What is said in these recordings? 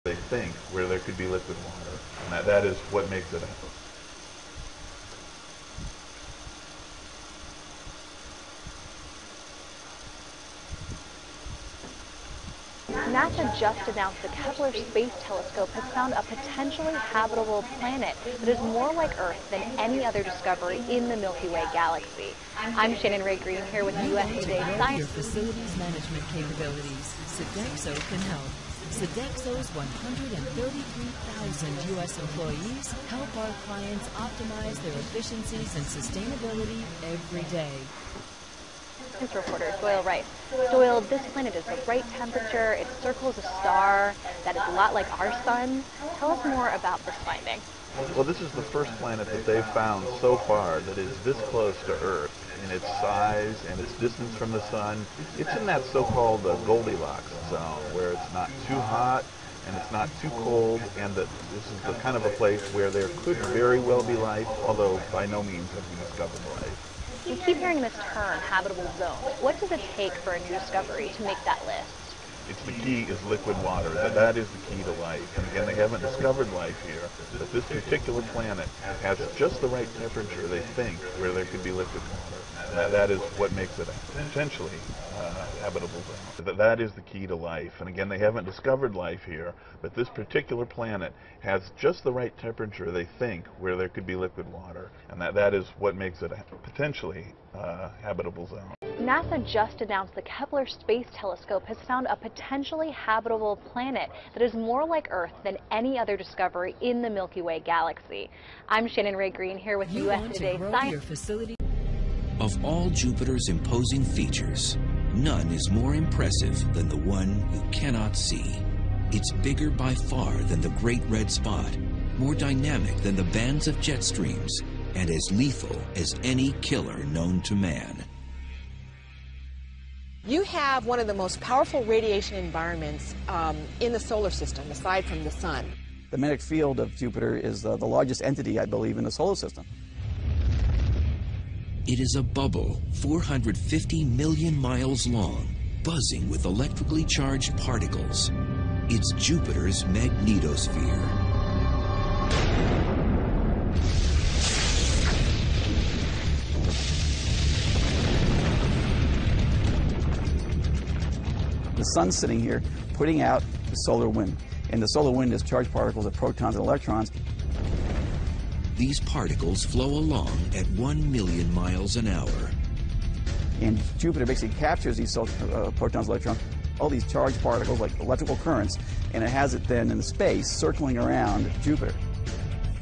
they think where there could be liquid water, and that is what makes it happen. NASA just announced the Kepler Space Telescope has found a potentially habitable planet that is more like Earth than any other discovery in the Milky Way galaxy. I'm Shannon Ray Green here with USA Today Science. Your facilities management capabilities. Sodexo can help. Sodexo's 133,000 U.S. employees help our clients optimize their efficiencies and sustainability every day. News reporter Doyle Rice. Doyle, this planet is the right temperature. It circles a star that is a lot like our sun. Tell us more about this finding. Well, this is the first planet that they've found so far that is this close to Earth in its size and its distance from the sun. It's in that so-called Goldilocks zone where it's not too hot and it's not too cold, and that this is the kind of a place where there could very well be life, although by no means have we discovered life. We keep hearing this term, habitable zone. What does it take for a new discovery to make that list? It's the key is liquid water. That is the key to life. And again, they haven't discovered life here, but this particular planet has just the right temperature, they think, where there could be liquid water. And that is what makes it potentially habitable zone. That is the key to life. And again, they haven't discovered life here, but this particular planet has just the right temperature, they think, where there could be liquid water. And that is what makes it potentially habitable zone. NASA just announced the Kepler Space Telescope has found a potentially habitable planet that is more like Earth than any other discovery in the Milky Way galaxy. I'm Shannon Ray Green here with USA Today Science. Of all Jupiter's imposing features, none is more impressive than the one you cannot see. It's bigger by far than the Great Red Spot, more dynamic than the bands of jet streams, and as lethal as any killer known to man. You have one of the most powerful radiation environments in the solar system, aside from the sun. The magnetic field of Jupiter is the largest entity, I believe, in the solar system. It is a bubble 450 million miles long, buzzing with electrically charged particles. It's Jupiter's magnetosphere. The sun's sitting here putting out the solar wind, and the solar wind is charged particles of protons and electrons. These particles flow along at 1 million miles an hour. And Jupiter basically captures these protons, electrons, all these charged particles like electrical currents, and it has it then in space circling around Jupiter.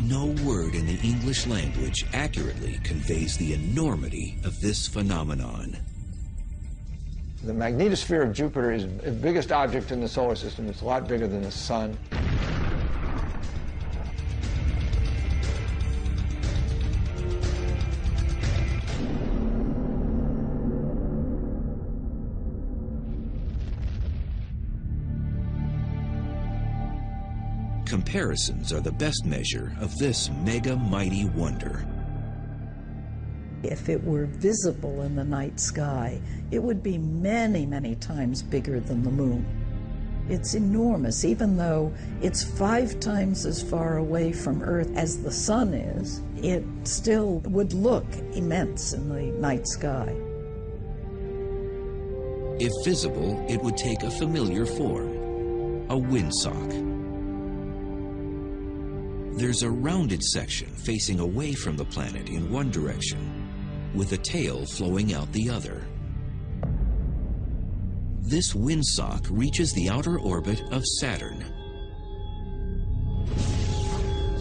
No word in the English language accurately conveys the enormity of this phenomenon. The magnetosphere of Jupiter is the biggest object in the solar system. It's a lot bigger than the sun. Comparisons are the best measure of this mega mighty wonder. If it were visible in the night sky, it would be many, many times bigger than the moon. It's enormous, even though it's 5 times as far away from Earth as the sun is. It still would look immense in the night sky. If visible, it would take a familiar form, a windsock. There's a rounded section facing away from the planet in one direction, with a tail flowing out the other. This windsock reaches the outer orbit of Saturn.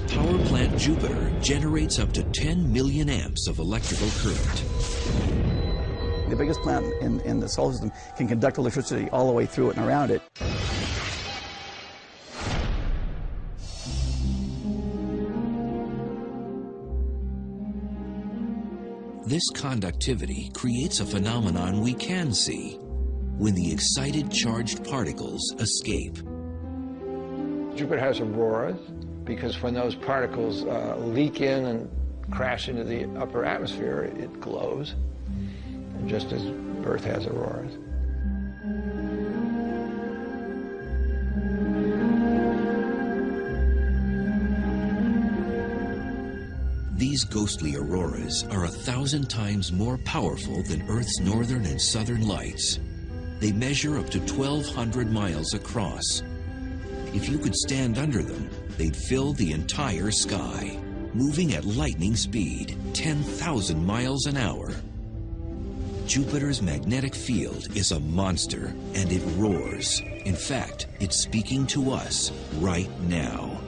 Power plant Jupiter generates up to 10 million amps of electrical current. The biggest planet in the solar system can conduct electricity all the way through it and around it. This conductivity creates a phenomenon we can see when the excited charged particles escape. Jupiter has auroras because when those particles leak in and crash into the upper atmosphere, it glows, just as Earth has auroras. These ghostly auroras are 1,000 times more powerful than Earth's northern and southern lights. They measure up to 1,200 miles across. If you could stand under them, they'd fill the entire sky, moving at lightning speed, 10,000 miles an hour. Jupiter's magnetic field is a monster, and it roars. In fact, it's speaking to us right now.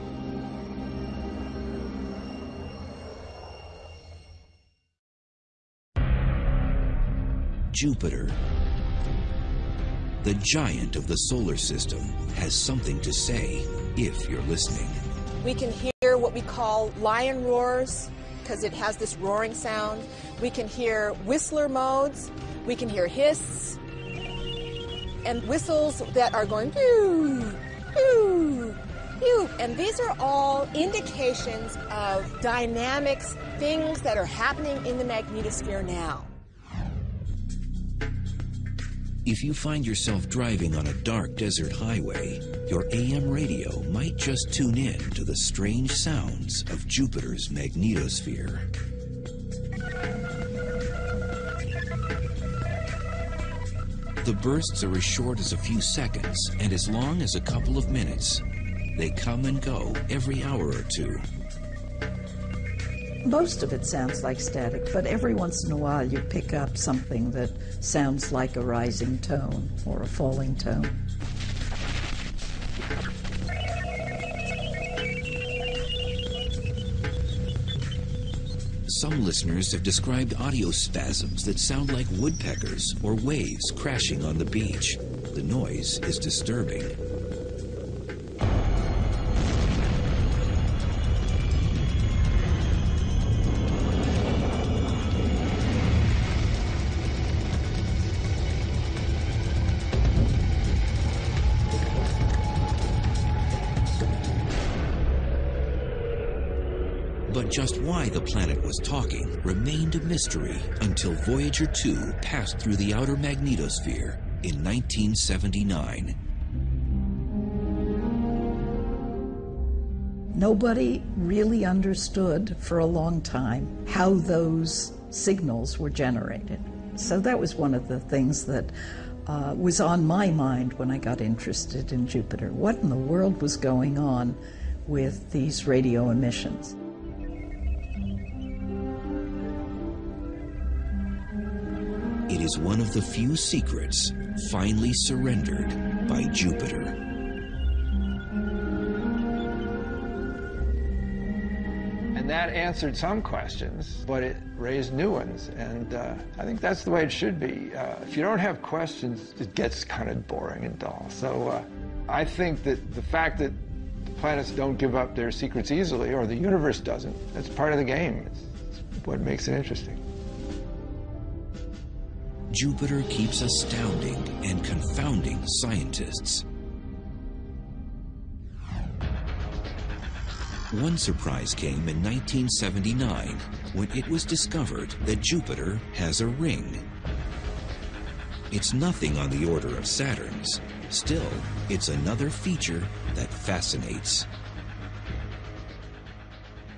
Jupiter, the giant of the solar system, has something to say if you're listening. We can hear what we call lion roars because it has this roaring sound. We can hear whistler modes. We can hear hiss and whistles that are going pew, pew, pew. And these are all indications of dynamics, things that are happening in the magnetosphere now. If you find yourself driving on a dark desert highway, your AM radio might just tune in to the strange sounds of Jupiter's magnetosphere. The bursts are as short as a few seconds and as long as a couple of minutes. They come and go every hour or two. Most of it sounds like static, but every once in a while you pick up something that sounds like a rising tone or a falling tone. Some listeners have described audio spasms that sound like woodpeckers or waves crashing on the beach. The noise is disturbing. But just why the planet was talking remained a mystery until Voyager 2 passed through the outer magnetosphere in 1979. Nobody really understood for a long time how those signals were generated. So that was one of the things that was on my mind when I got interested in Jupiter. What in the world was going on with these radio emissions? It is one of the few secrets finally surrendered by Jupiter. And that answered some questions, but it raised new ones. And I think that's the way it should be. If you don't have questions, it gets kind of boring and dull. So I think that the fact that the planets don't give up their secrets easily, or the universe doesn't, that's part of the game. It's what makes it interesting. Jupiter keeps astounding and confounding scientists. One surprise came in 1979 when it was discovered that Jupiter has a ring. It's nothing on the order of Saturn's. Still, it's another feature that fascinates.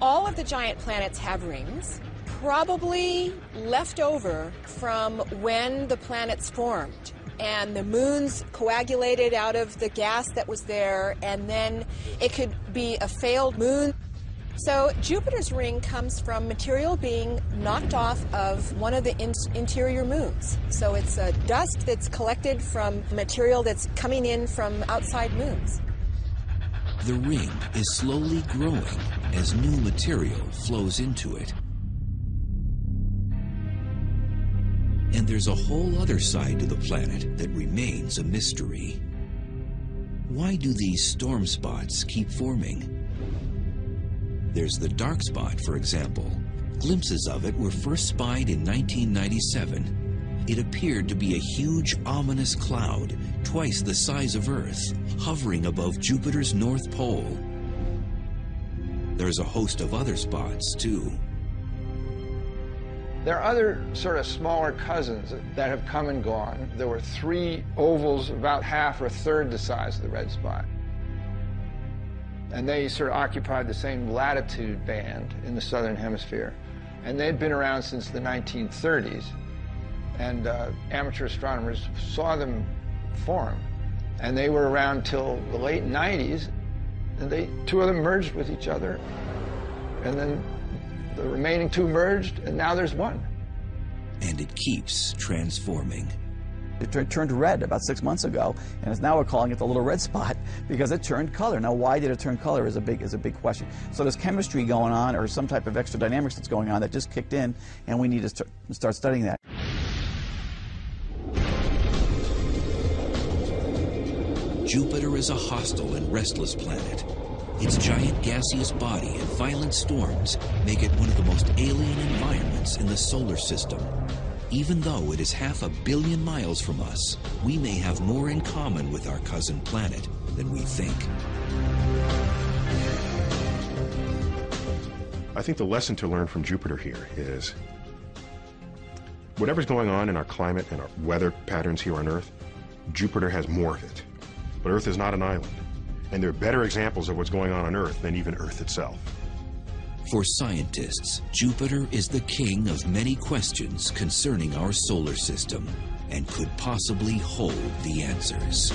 All of the giant planets have rings, probably left over from when the planets formed. And the moons coagulated out of the gas that was there, and then it could be a failed moon. So Jupiter's ring comes from material being knocked off of one of the interior moons. So it's dust that's collected from material that's coming in from outside moons. The ring is slowly growing as new material flows into it. And there's a whole other side to the planet that remains a mystery. Why do these storm spots keep forming? There's the dark spot, for example. Glimpses of it were first spied in 1997. It appeared to be a huge, ominous cloud, twice the size of Earth, hovering above Jupiter's North Pole. There's a host of other spots, too. There are other sort of smaller cousins that have come and gone. There were 3 ovals about half or a third the size of the red spot. And they sort of occupied the same latitude band in the southern hemisphere. And they'd been around since the 1930s. And amateur astronomers saw them form. And they were around till the late 90s. And two of them merged with each other. And then the remaining two merged, and now there's one. And it keeps transforming. It turned red about 6 months ago, and now we're calling it the little red spot because it turned color. Now, why did it turn color is a big question. So there's chemistry going on, or some type of extra dynamics that's going on that just kicked in, and we need to start studying that. Jupiter is a hostile and restless planet. Its giant gaseous body and violent storms make it one of the most alien environments in the solar system. Even though it is 500 million miles from us, we may have more in common with our cousin planet than we think. I think the lesson to learn from Jupiter here is whatever's going on in our climate and our weather patterns here on Earth, Jupiter has more of it. But Earth is not an island, and there are better examples of what's going on Earth than even Earth itself. For scientists, Jupiter is the king of many questions concerning our solar system and could possibly hold the answers.